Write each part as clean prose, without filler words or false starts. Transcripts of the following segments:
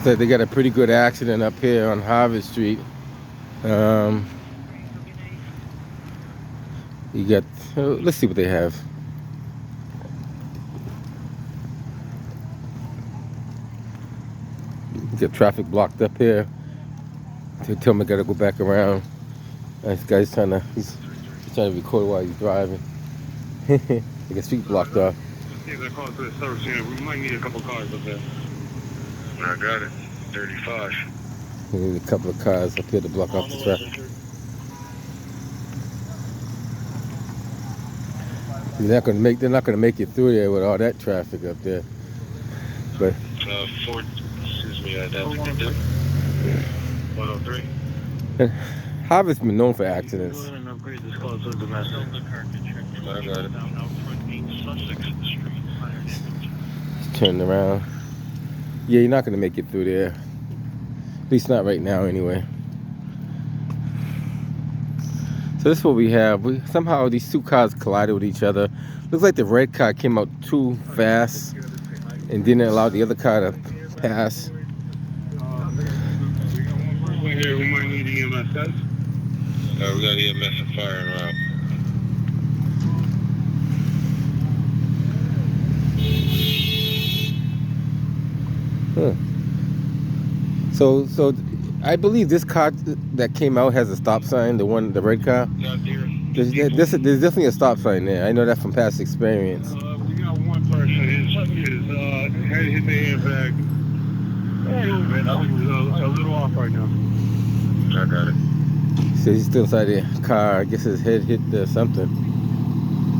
So they got a pretty good accident up here on Harvard Street. Um, you got, let's see what they have. You got traffic blocked up here. They tell me I gotta go back around. This guy's he's trying to record while he's driving. They got street blocked off. See if they're calling for the service unit. We might need a couple cars up there. I got it. 35. We need a couple of cars up here to block off the traffic. They're not gonna make it through there with all that traffic up there. But Ford, excuse me, I don't think they do. 103. Harvard's been known for accidents. I got it. Turn around. Yeah, you're not gonna make it through there. At least not right now, anyway. So this is what we have. Somehow these two cars collided with each other. Looks like the red car came out too fast and didn't allow the other car to pass. Here, we might need EMS. We got EMS and fire en route. So I believe this car that came out has a stop sign. The red car. There's definitely a stop sign there. I know that from past experience. We got one person. His head hit the airbag. I think it was a little off right now. I got it. So he's still inside the car. I guess his head hit something.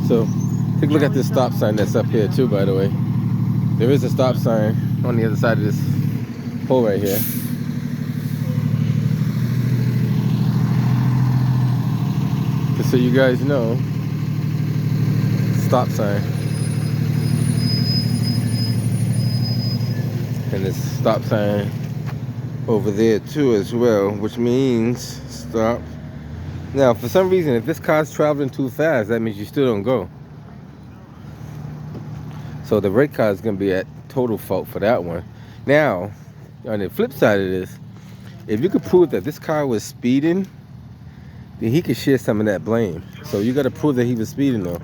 So take a look at this stop sign that's up here too, by the way. There is a stop sign on the other side of this pole right here. Just so you guys know, stop sign. And this stop sign over there too as well, which means stop. Now, for some reason, if this car's traveling too fast, that means you still don't go. So the red car is going to be at total fault for that one. Now, on the flip side of this, if you could prove that this car was speeding, then he could share some of that blame. So you got to prove that he was speeding though.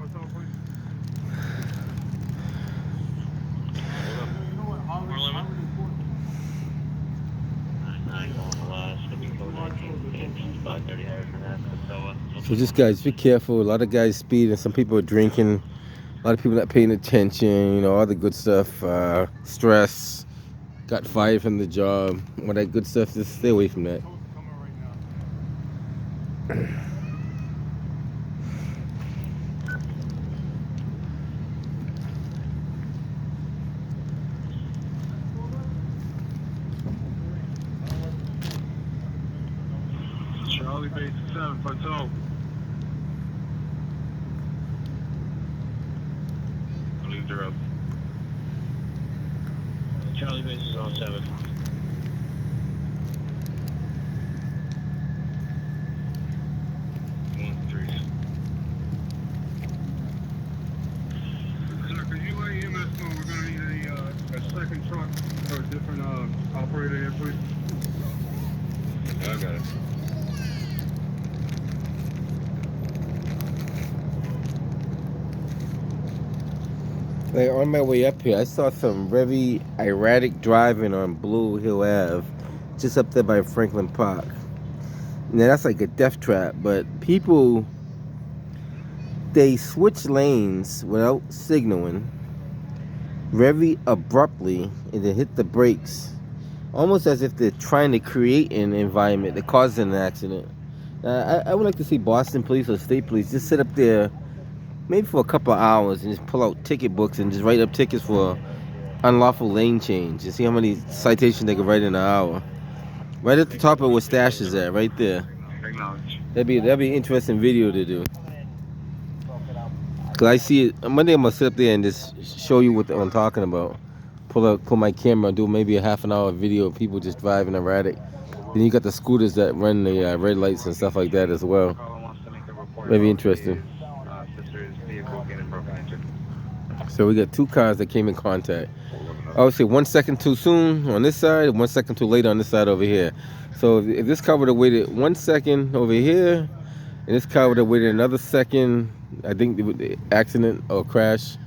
So just guys, be careful. A lot of guys speeding. Some people are drinking. A lot of people not paying attention. You know, all the good stuff. Stress. Got fired from the job. All that good stuff. Just stay away from that. Charlie base 7 plateau. Leave the road. Charlie base is on 7. Sir, could you let EMS know we're going to need a second truck for a different operator here, please? I got it. Like on my way up here, I saw some very erratic driving on Blue Hill Ave, just up there by Franklin Park. Now that's like a death trap, but people, they switch lanes without signaling very abruptly and then hit the brakes, almost as if they're trying to create an environment that causes an accident. I would like to see Boston police or state police just sit up there maybe for a couple of hours and just pull out ticket books and just write up tickets for unlawful lane change and see how many citations they can write in an hour. Right at the top of where Stash is at, right there. That'd be an interesting video to do. Cause I see it. Monday I'm gonna sit up there and just show you what I'm talking about. Pull my camera and do maybe a half an hour video of people just driving erratic. Then you got the scooters that run the red lights and stuff like that as well. Maybe interesting. So we got two cars that came in contact. I would say 1 second too soon on this side, 1 second too late on this side over here. So if this car would have waited 1 second over here, and this car would have waited another second, I think the accident or crash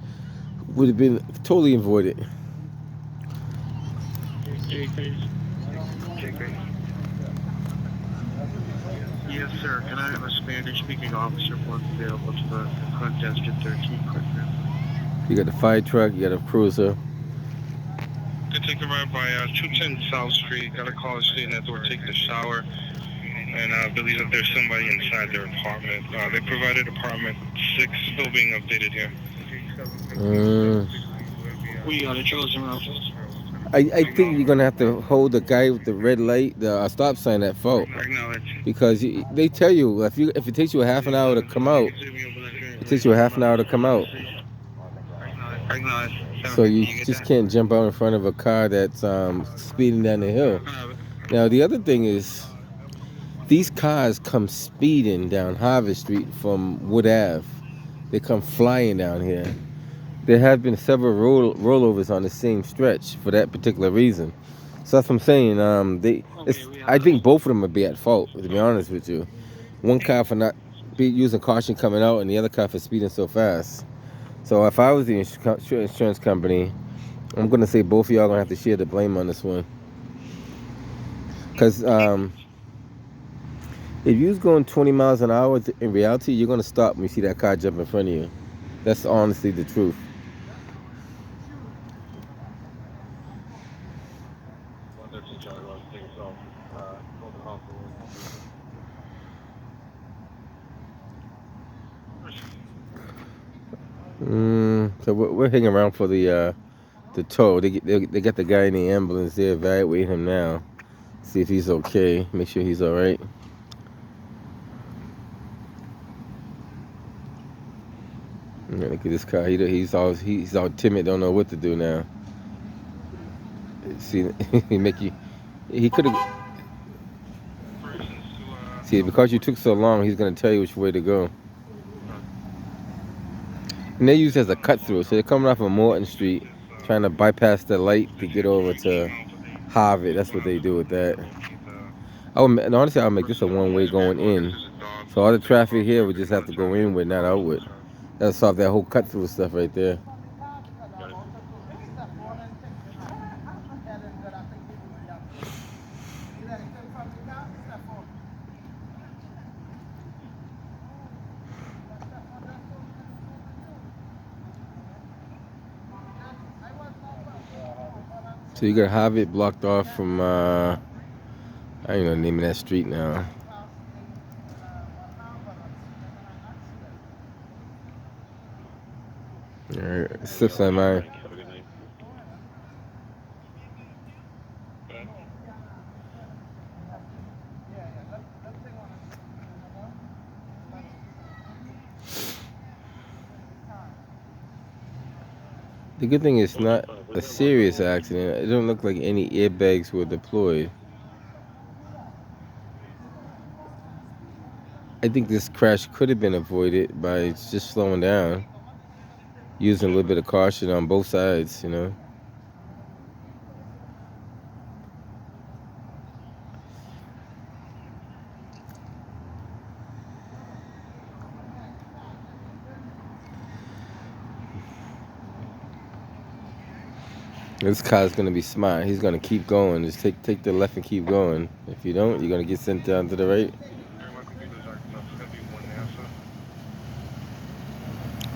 would have been totally avoided. Yes, sir. Can I have a Spanish-speaking officer once available to the front desk at 13 quickly? You got the fire truck, you got a cruiser. Could take a ride by 210 South Street. Got a call stating that they were taking a shower, and I believe that there's somebody inside their apartment. They provided apartment 6, still being updated here. We got it. I think you're gonna have to hold the guy with the red light, the stop sign at fault, because they tell you if it takes you a half an hour to come out, it takes you a half an hour to come out. So you just can't jump out in front of a car that's speeding down the hill. Now the other thing is, these cars come speeding down Harvard Street from Wood Ave. They come flying down here. There have been several rollovers on the same stretch for that particular reason. So that's what I'm saying. I think both of them would be at fault, to be honest with you. One car for not using caution coming out, and the other car for speeding so fast. So if I was the insurance company, I'm going to say both of y'all going to have to share the blame on this one. Because if you was going 20 miles an hour, in reality, you're going to stop when you see that car jump in front of you. That's honestly the truth. So we're hanging around for the tow. They got the guy in the ambulance. They're evaluating him now. See if he's okay. Make sure he's all right. Yeah, look at this guy. He's all timid. Don't know what to do now. See, he could have. See, because you took so long, he's gonna tell you which way to go. And they use it as a cut through, so they're coming off of Morton Street, trying to bypass the light to get over to Harvard. That's what they do with that. Honestly, I'll make this a one-way going in, so all the traffic here would just have to go inward, not outward. That'll solve that whole cut through stuff right there. So you got Harvard blocked off from, I don't know the name of that street now. Alright, slips on mine. The good thing is not a serious accident. It don't look like any airbags were deployed. I think this crash could have been avoided by just slowing down, using a little bit of caution on both sides, you know. This car's gonna be smart. He's gonna keep going. Just take the left and keep going. If you don't, you're gonna get sent down to the right.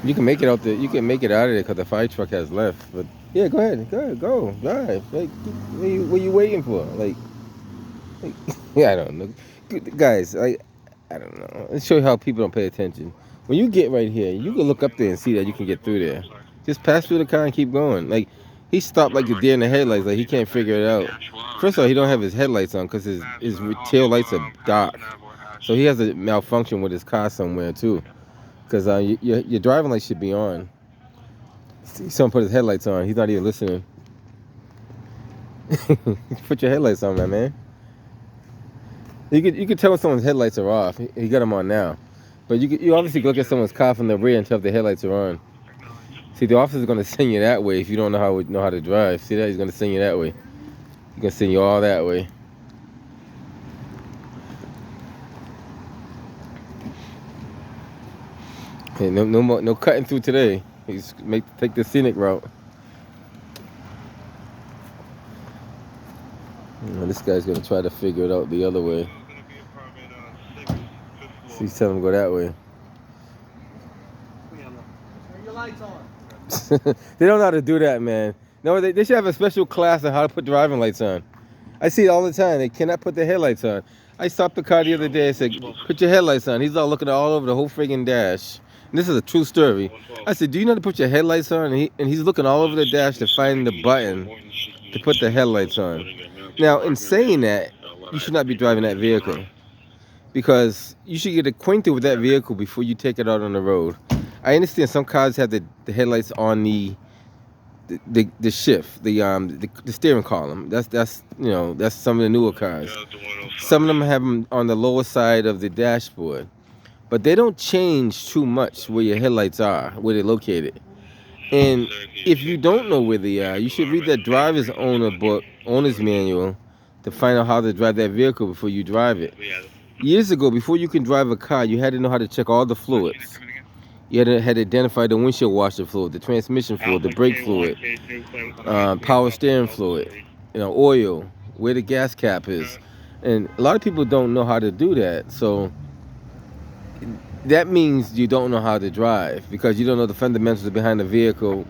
You can make it out there. You can make it out of there because the fire truck has left. But yeah, go ahead, go, drive. Like, what are you waiting for? Like yeah, I don't know, guys. I don't know. Let's show you how people don't pay attention. When you get right here, you can look up there and see that you can get through there. Just pass through the car and keep going. Like, he stopped like a deer in the headlights. Like, he can't figure it out. First of all, he don't have his headlights on because his tail lights are dark. So he has a malfunction with his car somewhere too. Because your driving light should be on. Someone put his headlights on. He's not even listening. Put your headlights on, my man. You could tell when someone's headlights are off. He got them on now. But you obviously look at someone's car from the rear and tell if the headlights are on. See, the officer's gonna send you that way if you don't know how to drive. See that? He's gonna send you that way. He's gonna send you all that way. Okay, no cutting through today. He's take the scenic route. This guy's gonna try to figure it out the other way. So he's telling him to go that way. Turn your lights on. They don't know how to do that, man. No, they should have a special class on how to put driving lights on. I see it all the time. They cannot put their headlights on. I stopped the car the other day and said, put your headlights on. He's all looking all over the whole friggin' dash. And this is a true story. I said, do you know how to put your headlights on? And he's looking all over the dash to find the button to put the headlights on. Now, in saying that, you should not be driving that vehicle, because you should get acquainted with that vehicle before you take it out on the road. I understand some cars have the headlights on the shift, the steering column. That's some of the newer cars. Some of them have them on the lower side of the dashboard, but they don't change too much where your headlights are, where they're located. And if you don't know where they are, you should read that driver's owner's manual, to find out how to drive that vehicle before you drive it. Years ago, before you can drive a car, you had to know how to check all the fluids. You had to identify the windshield washer fluid, the transmission fluid, the brake fluid, power steering fluid, oil, where the gas cap is. And a lot of people don't know how to do that. So that means you don't know how to drive, because you don't know the fundamentals behind the vehicle,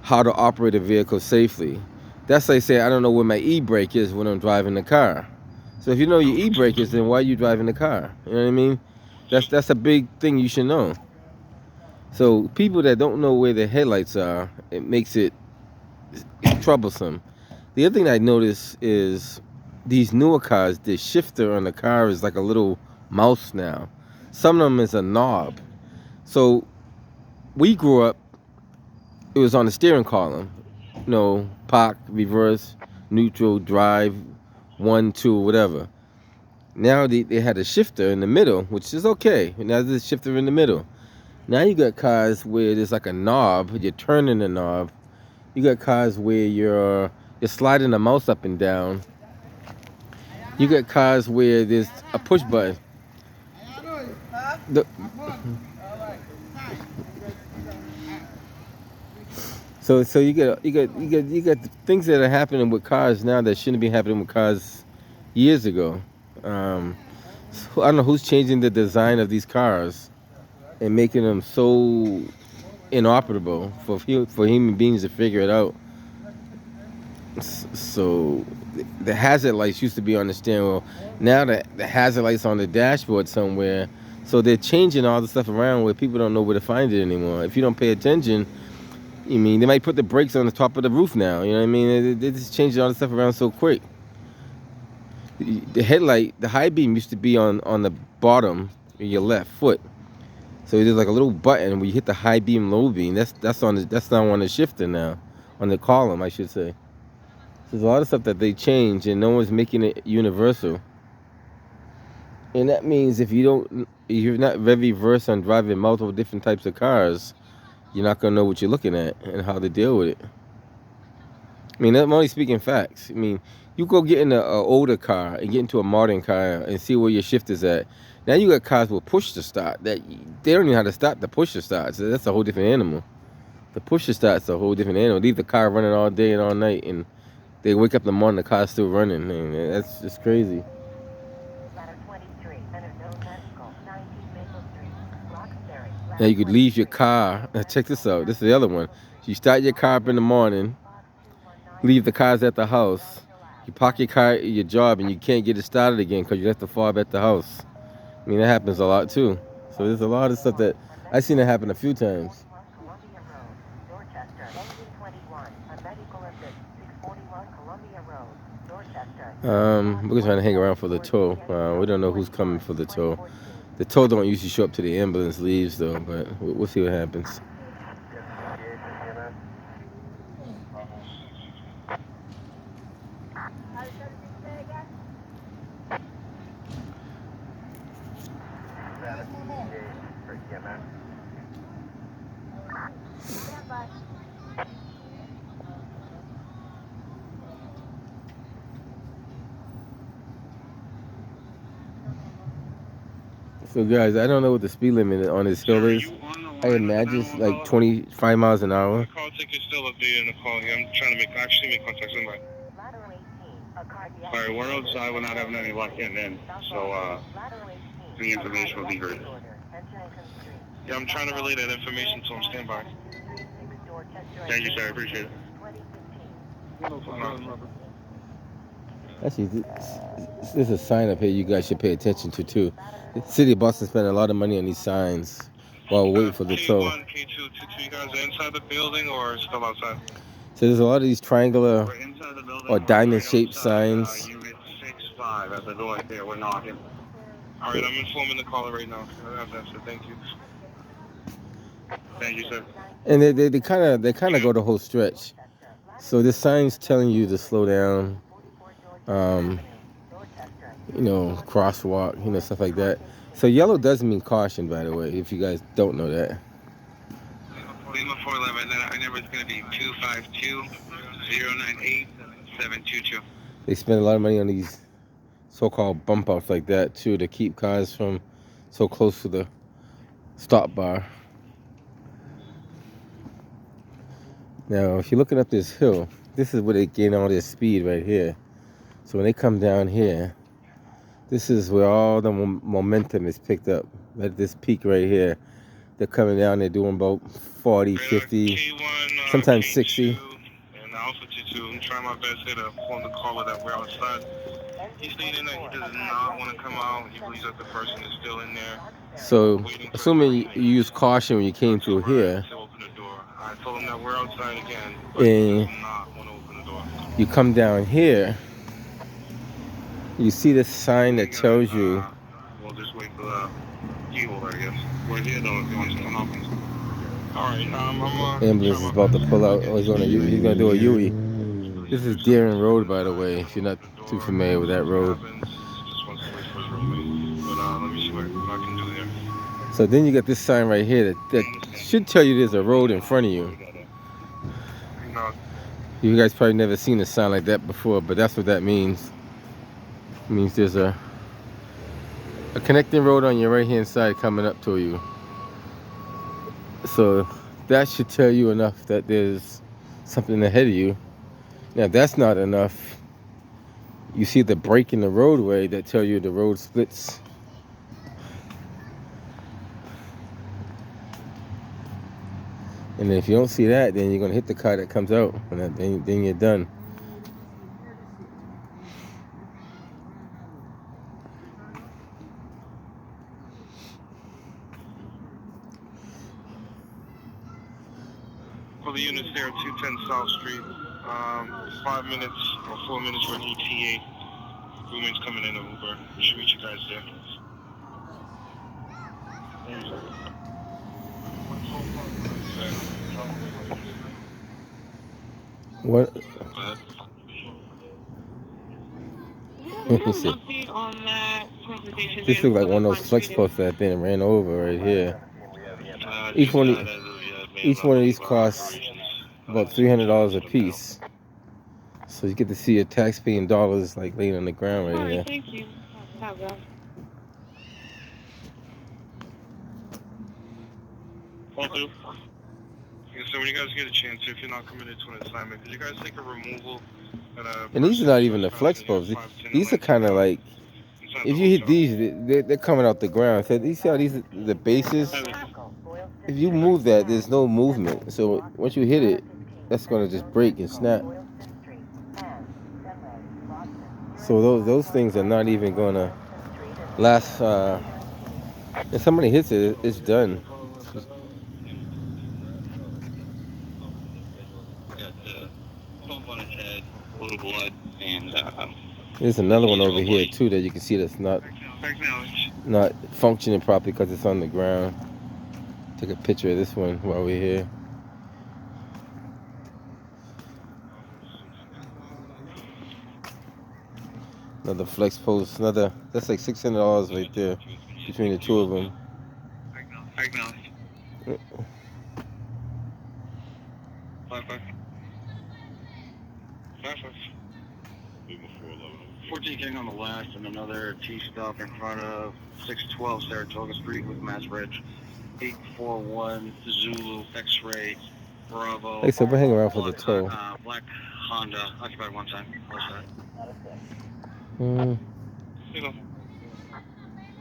how to operate a vehicle safely. That's like saying, I don't know where my e-brake is when I'm driving the car. So if you know your e-brake is, then why are you driving the car? You know what I mean? That's a big thing you should know. So people that don't know where their headlights are, it makes it troublesome. The other thing I notice is these newer cars, the shifter on the car is like a little mouse now. Some of them is a knob. So we grew up, it was on the steering column. Park, reverse, neutral, drive, 1, 2, whatever. Now they had a shifter in the middle, which is okay. Now there's a shifter in the middle. Now you got cars where there's like a knob, you're turning the knob. You got cars where you're sliding the mouse up and down. You got cars where there's a push button. So you got things that are happening with cars now that shouldn't be happening with cars years ago. So I don't know who's changing the design of these cars and making them so inoperable for human beings to figure it out. So the hazard lights used to be on the steering wheel. Now the hazard lights on the dashboard somewhere. So they're changing all the stuff around where people don't know where to find it anymore. If you don't pay attention, they might put the brakes on the top of the roof now. You know what I mean? They just changing all the stuff around so quick. The headlight, the high beam used to be on the bottom of your left foot. So there's like a little button where you hit the high beam, low beam. That's now on the shifter now, on the column, I should say. So there's a lot of stuff that they change, and no one's making it universal. And that means if you're not very versed on driving multiple different types of cars, you're not gonna know what you're looking at and how to deal with it. I'm only speaking facts. You go get in an older car and get into a modern car and see where your shift is at. Now you got cars with push to start that they don't even know how to start the push to start. So that's a whole different animal. The push to start's a whole different animal. Leave the car running all day and all night, and they wake up in the morning, the car's still running. That's just crazy. Now you could leave your car. Now check this out. This is the other one. You start your car up in the morning, leave the cars at the house. You park your car at your job and you can't get it started again because you left the fob at the house. That happens a lot too. So there's a lot of stuff that I've seen it happen a few times. We're trying to hang around for the tow. We don't know who's coming for the tow. The tow don't usually show up till the ambulance leaves though, but we'll see what happens. So guys, I don't know what the speed limit on this hill is. I imagine it's like 25 miles an hour. My call ticket's still up there in the call here. I'm trying to make contact with somebody. Alright, we're outside. We're not having any luck getting in. So, the information will be great. Yeah, I'm trying to relay that information to him. Stand by. Thank you, sir. I appreciate it. Actually, there's a sign up here you guys should pay attention to too. The city of Boston spent a lot of money on these signs while waiting for the tow. K1, K2, K2, you guys are inside the building or still outside? So there's a lot of these triangular or diamond-shaped signs. Unit 6-5 at the door right there. We're knocking. All right, I'm informing the caller right now. Thank you. Thank you, sir. And they kind of go the whole stretch. So this sign's telling you to slow down. You know, crosswalk, you know, stuff like that. So yellow does mean caution, by the way, if you guys don't know that. Lima 411, our number is going to be 252-098-722. They spend a lot of money on these so-called bump outs like that too, to keep cars from so close to the stop bar. Now, if you're looking up this hill, this is where they gain all their speed right here. So when they come down here, this is where all the momentum is picked up. At this peak right here, they're coming down, they're doing about 40, 50, K1, sometimes K2, 60. And Alpha 22, I'm trying my best here to inform the caller that we're outside. He's stating that he does not want to come out. He believes that the person is still in there. So, assuming you use caution when you came through here, To open the door. I told him that we're outside again, but and he does not want to open the door. you come down here, you see this sign that tells you. We'll just wait for the key holder, I guess. We're here though if you want to come up. Alright, Ambulance is about to pull out. Oh, he's gonna do a U-E. This is Deering Road, by the way, if you're not too familiar with that road. So then you got this sign right here that should tell you there's a road in front of you. You guys probably never seen a sign like that before, but that's what that means. It means there's a connecting road on your right hand side coming up to you. So that should tell you enough that there's something ahead of you. Now if that's not enough, you see the break in the roadway that tell you the road splits. And if you don't see that, then you're gonna hit the car that comes out, and then you're done. For the units there at 210 South Street, 5 minutes or 4 minutes for an ETA. Roommate's coming in an Uber. We should reach you guys there. What? Let me see. This looks like one of those flex posts that then ran over right here. Each one of these costs about $300 a piece. So you get to see your tax-paying dollars like laying on the ground right here. Thank you. Okay. So when you guys get a chance, if you're not committed to an assignment, could you guys take a removal at a... And these are not even the flex posts. These are kind of like, if you hit these, they're coming out the ground. So you see how these the bases? If you move that, there's no movement. So once you hit it, that's gonna just break and snap. So those things are not even gonna last. If somebody hits it, it's done. There's another one over here too that you can see that's not functioning properly because it's on the ground. Take a picture of this one while we're here. Another flex post, that's like $600 right there between the two of them. 5-5. 5-5. 14 King on the left and another T-stop in front of 612 Saratoga Street with Mass Ridge. 841 Zulu X-Ray Bravo. Like I said, we're hanging around for the tow. Black Honda, occupied one time. What's that?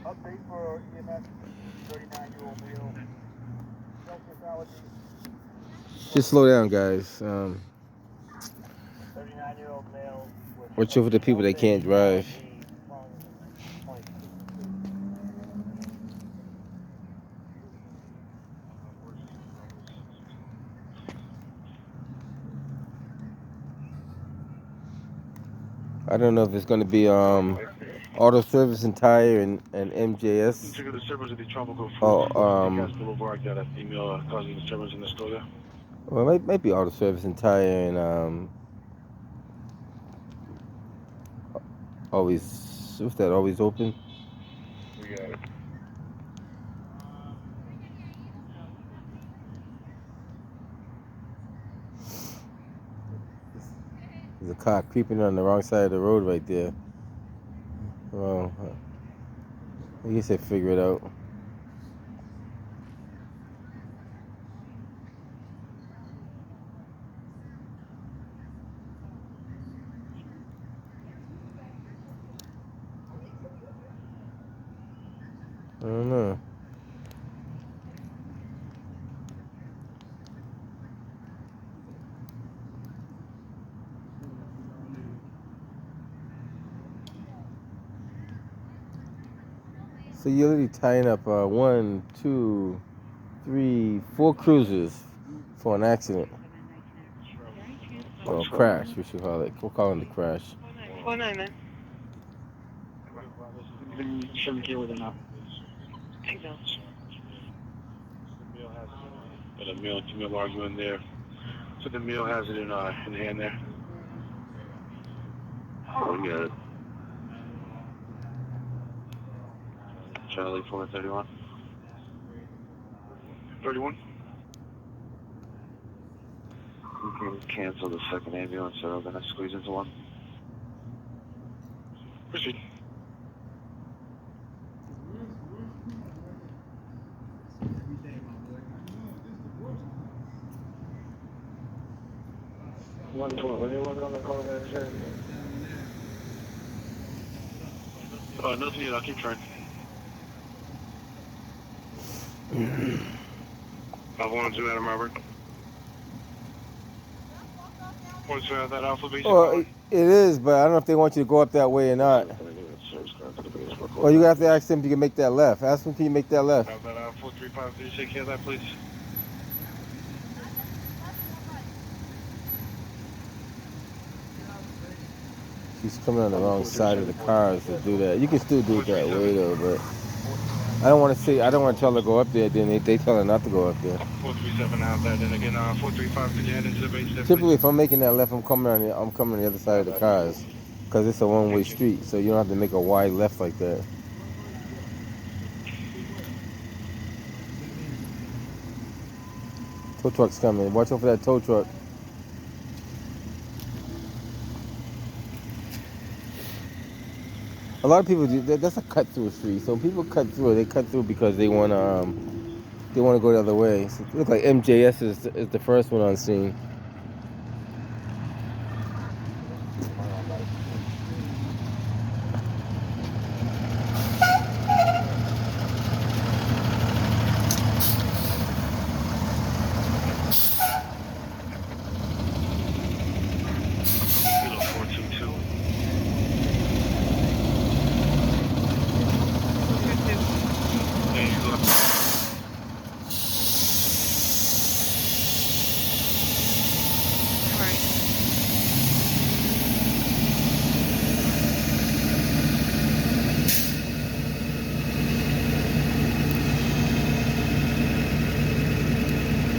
Update for EMS 39-year-old male. Celsius allergy. Just slow down, guys. 39-year-old male. Watch over the people that can't drive. I don't know if it's going to be auto service and tire and MJS. Well, it might be auto service and tire and always. What's that? Always open. We got it. There's a car creeping on the wrong side of the road right there. Well, I guess they figure it out. I don't know. So you're literally tying up 1, 2, 3, 4 cruisers for an accident. Or crash, we should call it. We'll call it the crash. 49 then. Shouldn't care with enough. Got a meal argument there. So the meal has it in hand there. Oh, we got it. Charlie 431. 31. We can cancel the second ambulance, so we're gonna squeeze into one. Proceed. Nothing yet. I'll keep trying. I want to Adam Robert. Want to that Alpha Base? Well, it is, but I don't know if they want you to go up that way or not. Well, you have to ask them if you can make that left. Ask them if you can make that left. Have that 435. Can you take care of that, please? She's coming on the wrong side of the cars to do that. You can still do it that way though, but I don't want to say. I don't want to tell her to go up there. Then they tell her not to go up there. 437 out there. Then again, 435. Can you head into the base there, Typically, if I'm making that left, I'm coming on the other side of the cars, because it's a one-way street, so you don't have to make a wide left like that. Tow truck's coming. Watch out for that tow truck. A lot of people do. That's a cut-through street. So people cut through. They cut through because they want to go the other way. So it looks like MJS is the first one on scene.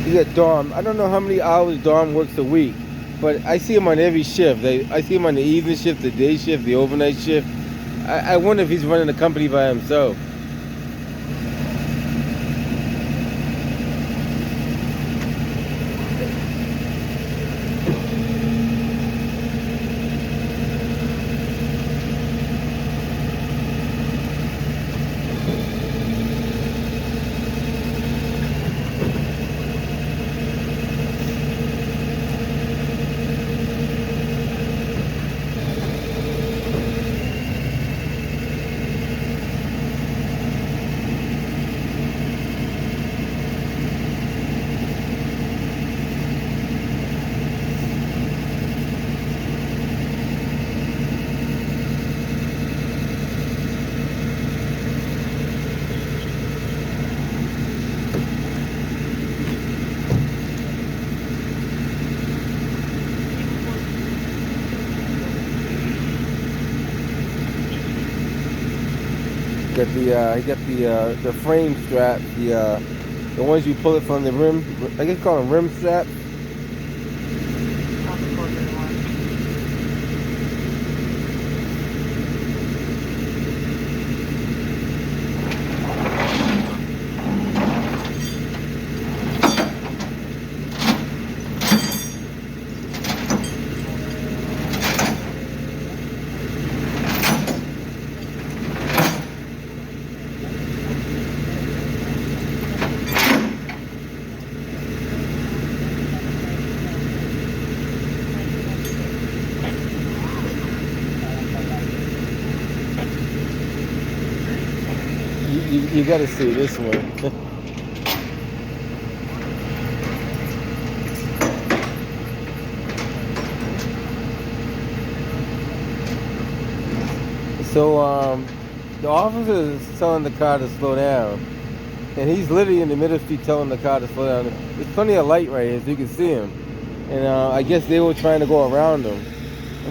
You got Dom. I don't know how many hours Dom works a week, but I see him on every shift. I see him on the evening shift, the day shift, the overnight shift. I wonder if he's running the company by himself. he got the frame strap, the ones you pull it from the rim. I guess call them rim straps. You got to see this one. So the officer is telling the car to slow down, and he's literally in the middle of the street telling the car to slow down. There's plenty of light right here, so you can see him. And I guess they were trying to go around him,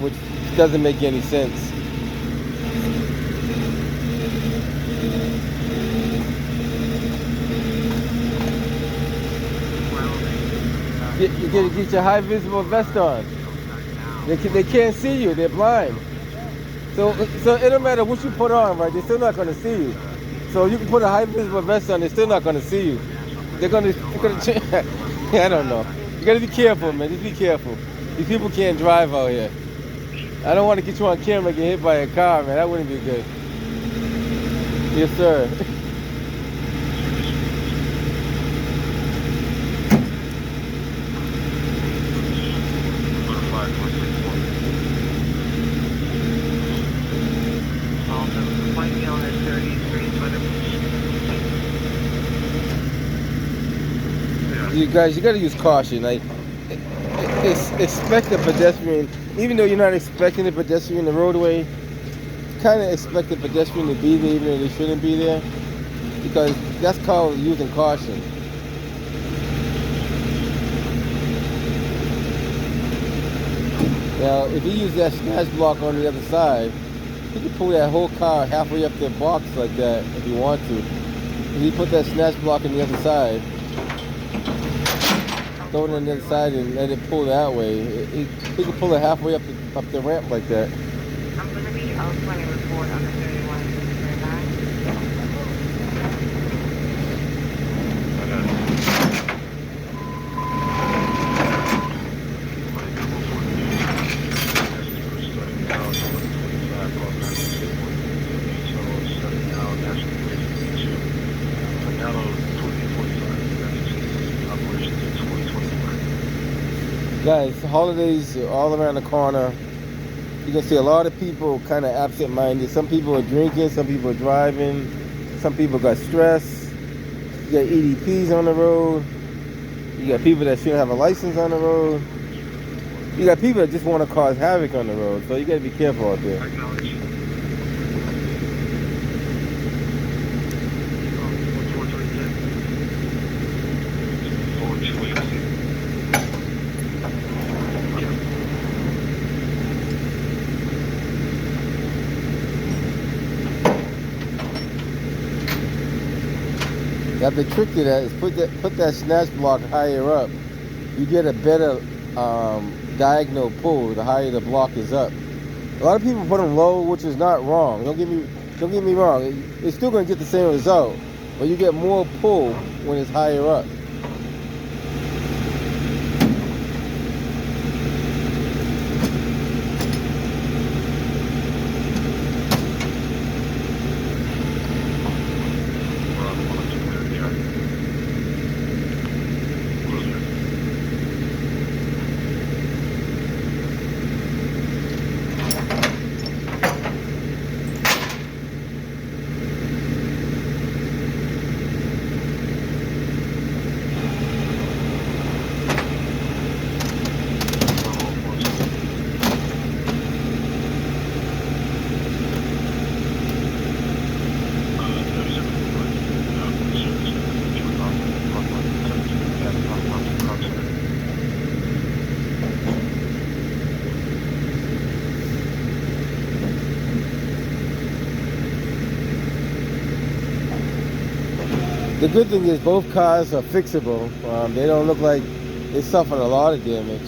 which doesn't make any sense. You gotta get your high visible vest on. They can't see you, they're blind. So it don't matter what you put on, right? They're still not gonna see you. So you can put a high visible vest on, they're still not gonna see you. They're gonna change. I don't know. You gotta be careful, man. Just be careful. These people can't drive out here. I don't want to get you on camera and get hit by a car, man. That wouldn't be good. Yes, sir. You guys, you gotta use caution. Like, expect the pedestrian, even though you're not expecting the pedestrian in the roadway, kind of expect the pedestrian to be there, even though they shouldn't be there, because that's called using caution. Now, if you use that snatch block on the other side, you can pull that whole car halfway up the box like that if you want to. If you put that snatch block on the other side, throw it on the other side and let it pull that way. You can pull it halfway up the ramp like that. I'm going to be L20 report on the 31 Guys, holidays are all around the corner. You can see a lot of people kind of absent-minded. Some people are drinking, some people are driving, some people got stress. You got EDPs on the road. You got people that shouldn't have a license on the road. You got people that just want to cause havoc on the road. So you got to be careful out there. Now the trick to that is put that snatch block higher up. You get a better diagonal pull the higher the block is up. A lot of people put them low, which is not wrong. Don't get me wrong. It's still going to get the same result, but you get more pull when it's higher up. The good thing is both cars are fixable. They don't look like they suffered a lot of damage.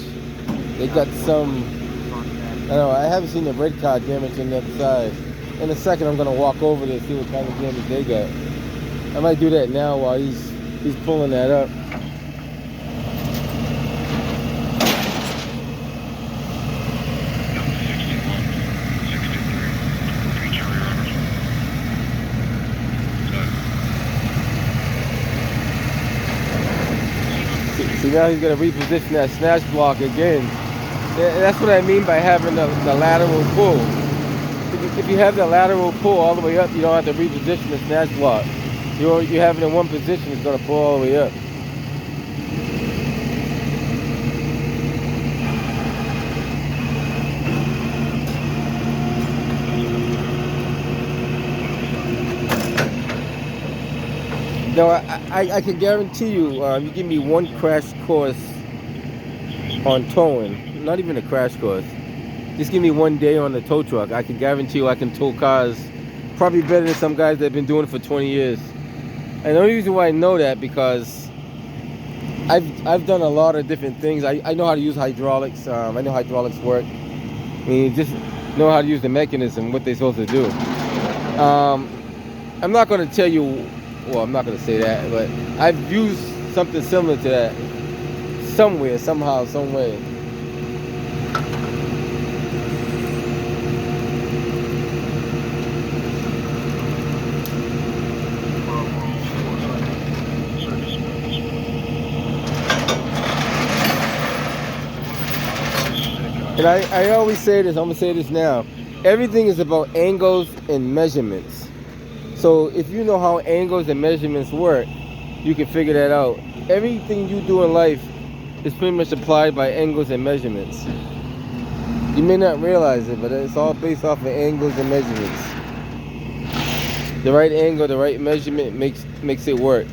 They got some, I don't know, I haven't seen the red car damage on the other side. In a second, I'm gonna walk over there and see what kind of damage they got. I might do that now while he's pulling that up. See, now he's gonna reposition that snatch block again. That's what I mean by having the lateral pull. If you have the lateral pull all the way up, you don't have to reposition the snatch block. You have it in one position, it's going to pull all the way up. No, I can guarantee you, you give me one crash course on towing, not even a crash course. Just give me one day on the tow truck. I can guarantee you I can tow cars probably better than some guys that have been doing it for 20 years. And the only reason why I know that because I've done a lot of different things. I know how to use hydraulics. I know hydraulics work. I mean, you just know how to use the mechanism, what they're supposed to do. I'm not going to tell you, well, I'm not going to say that, but I've used something similar to that somewhere, somehow, some way. And I always say this, I'm going to say this now. Everything is about angles and measurements. So if you know how angles and measurements work, you can figure that out. Everything you do in life is pretty much applied by angles and measurements. You may not realize it, but it's all based off of angles and measurements. The right angle, the right measurement makes it work.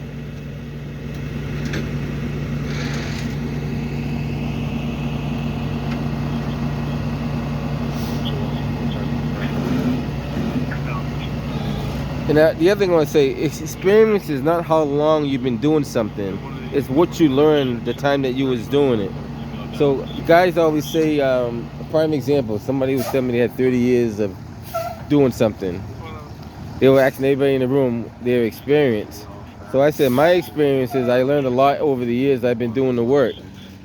And the other thing I want to say is experience is not how long you've been doing something. It's what you learned the time that you was doing it. So guys always say, a prime example, somebody was telling me they had 30 years of doing something. They were asking everybody in the room their experience. So I said, my experience is I learned a lot over the years I've been doing the work.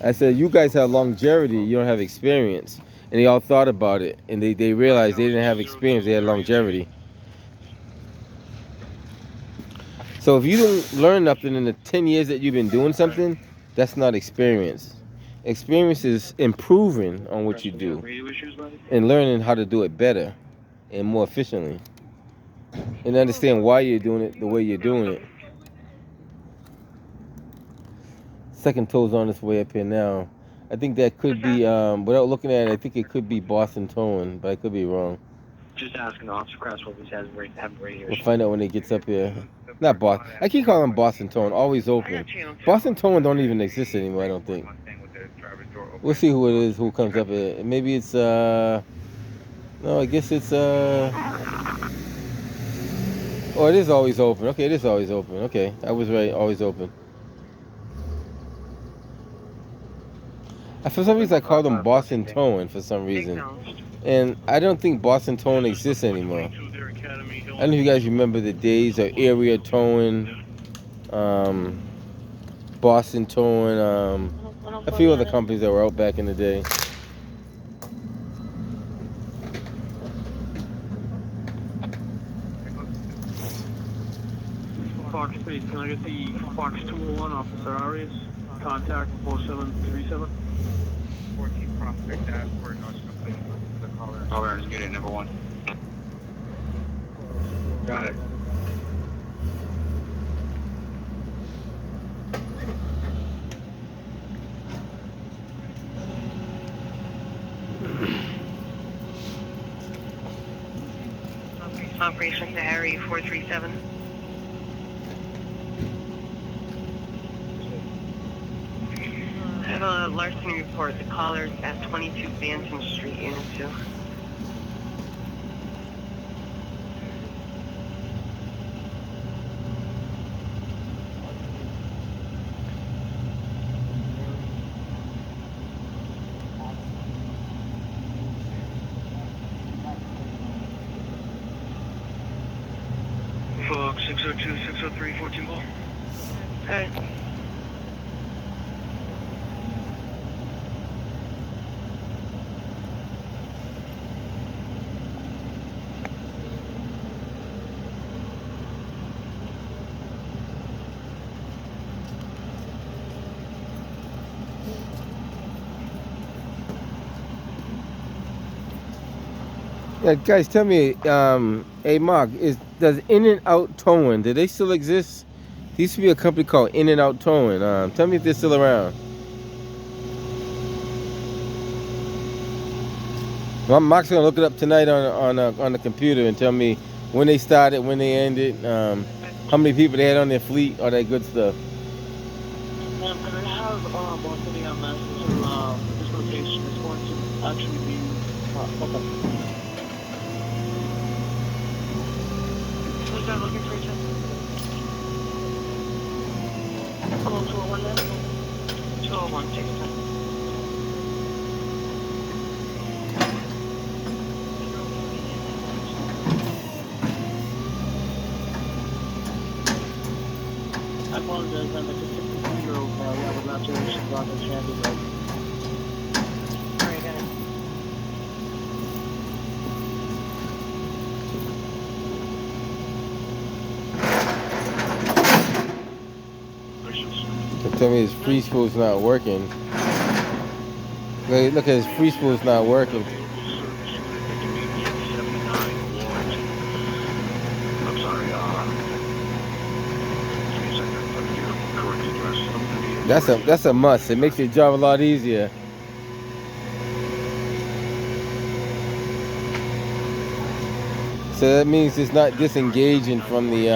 I said, you guys have longevity, you don't have experience. And they all thought about it, and they realized they didn't have experience, they had longevity. So if you don't learn nothing in the 10 years that you've been doing something, that's not experience. Experience is improving on what you do and learning how to do it better and more efficiently. And understand why you're doing it the way you're doing it. Second tow's on its way up here now. I think that could be, without looking at it, I think it could be Boston Towing, but I could be wrong. Just asking the officer crash what he has radio. We'll find out when it gets up here. Not Boston. I keep calling them Boston Towing, always open. Boston Towing don't even exist anymore, I don't think. We'll see who it is, who comes up here. Maybe it's, no, I guess it's, oh, it is always open. Okay, it is always open. Okay, I was right, always open. For some reason, I call them Boston Towing for some reason. And I don't think Boston Towing exists anymore. I don't know if you guys remember the days of Area Towing, Boston Towing, a few other companies that were out back in the day. Fox 8, can I get the Fox 201 Officer Arias? Contact 4737. 14 Prospect Dashboard, no complete the caller. Caller is unit number 1. Got it. Operation to Area 437. I have a larceny report. The caller's at 22 Banton Street, Unit 2. 602, 603, 14 ball. Alright. Yeah, guys, tell me, hey Mark, does In and Out Towing, do they still exist? There used to be a company called In and Out Towing. Tell me if they're still around. Well, Mark's gonna look it up tonight on the computer and tell me when they started, when they ended, how many people they had on their fleet, all that good stuff. Can I have one sitting on message this location is going to actually be okay. Who's that looking for each other? Call 201 then? 201, take your time. I apologize, I'm a 63-year-old I would not do this on the Shandy Road. Alright, got it. So tell me his free spool's not working. Look at his free spool's not working. I'm sorry, That's a must. It makes your job a lot easier. So that means it's not disengaging from the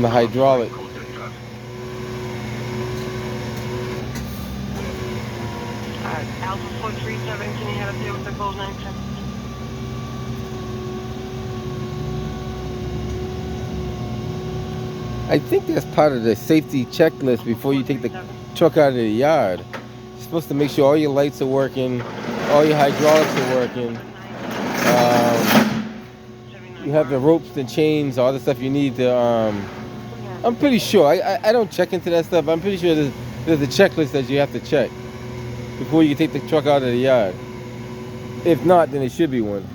hydraulic. Alpha 437, can you head up there with the gold 910? I think that's part of the safety checklist before you take the truck out of the yard. You're supposed to make sure all your lights are working, all your hydraulics are working. You have the ropes and chains, all the stuff you need to. I'm pretty sure. I don't check into that stuff. I'm pretty sure there's a checklist that you have to check before you can take the truck out of the yard. If not, then it should be one.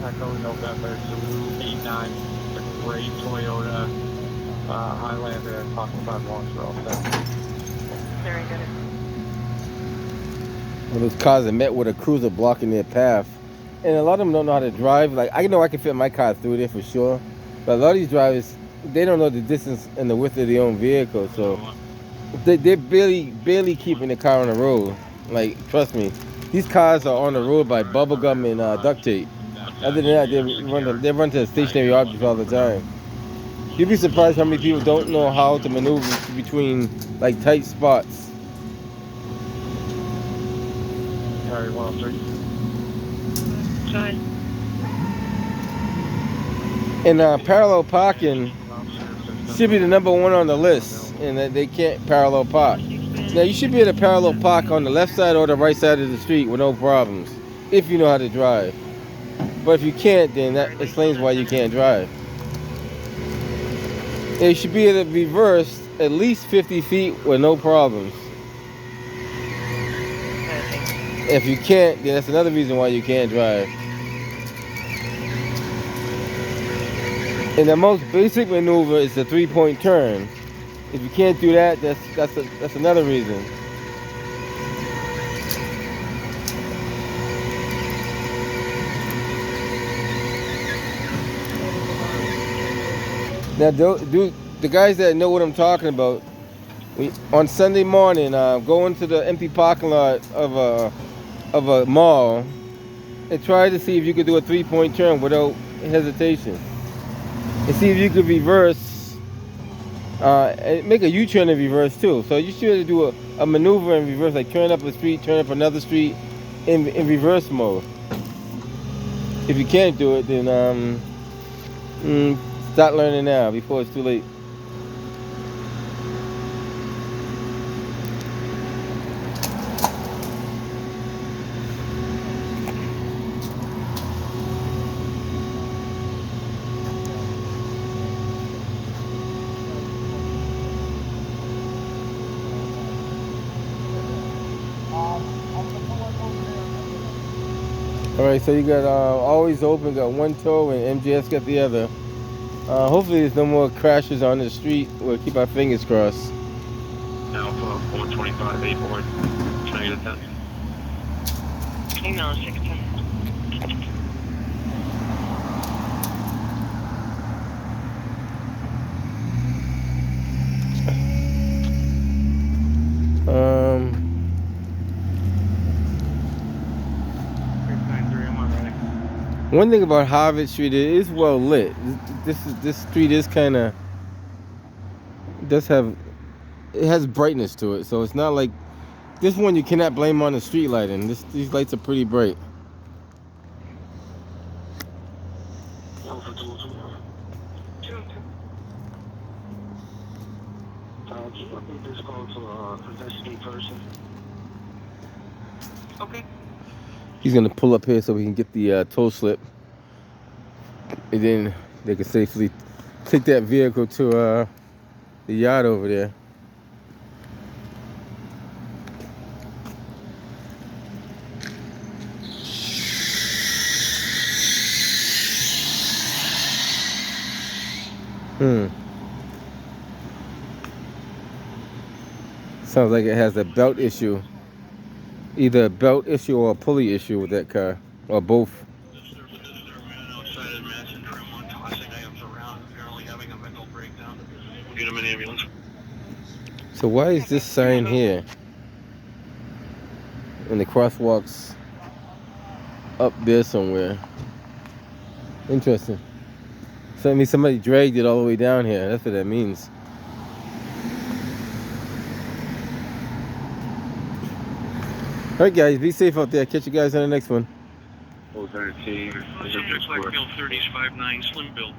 Echo November 289, the gray Toyota Highlander talking about launch for all set. Very good. Well, those cars are met with a cruiser blocking their path. And a lot of them don't know how to drive. Like, I know I can fit my car through there for sure. But a lot of these drivers, they don't know the distance and the width of their own vehicle. So they're barely keeping the car on the road. Like, trust me, these cars are on the road by bubble gum and duct tape. Other than that, they run to stationary objects all the time. You'd be surprised how many people don't know how to maneuver between like tight spots. Harry 103. Fine. And parallel parking should be the #1 on the list, and that they can't parallel park. Now you should be able to parallel park on the left side or the right side of the street with no problems, if you know how to drive. But if you can't, then that explains why you can't drive. And you should be able to reverse at least 50 feet with no problems. If you can't, then that's another reason why you can't drive. And the most basic maneuver is the 3-point turn. If you can't do that, that's another reason. Now, the guys that know what I'm talking about, on Sunday morning, go into the empty parking lot of a mall and try to see if you could do a 3-point turn without hesitation. And see if you could reverse, and make a U-turn in reverse too. So you should be able to do a maneuver in reverse, like turn up a street, turn up another street in reverse mode. If you can't do it, then start learning now before it's too late. All right, so you got Always Open got one tow and MGS got the other. Hopefully there's no more crashes on the street. We'll keep our fingers crossed. Alpha 425 8-board. Can I get a 10? Email 610. One thing about Harvard Street, it is well lit. This street is kind of it has brightness to it, so it's not like this one you cannot blame on the street lighting. These lights are pretty bright. Okay. He's gonna pull up here so we can get the tow slip, and then they can safely take that vehicle to the yard over there. Sounds like it has a belt issue. Either a belt issue or a pulley issue with that car, or both. So why is this sign here? And the crosswalk's up there somewhere. Interesting. So that means somebody dragged it all the way down here. That's what that means. Alright guys, be safe out there. Catch you guys on the next one. Subject like Bill 30s 5'9", slim build.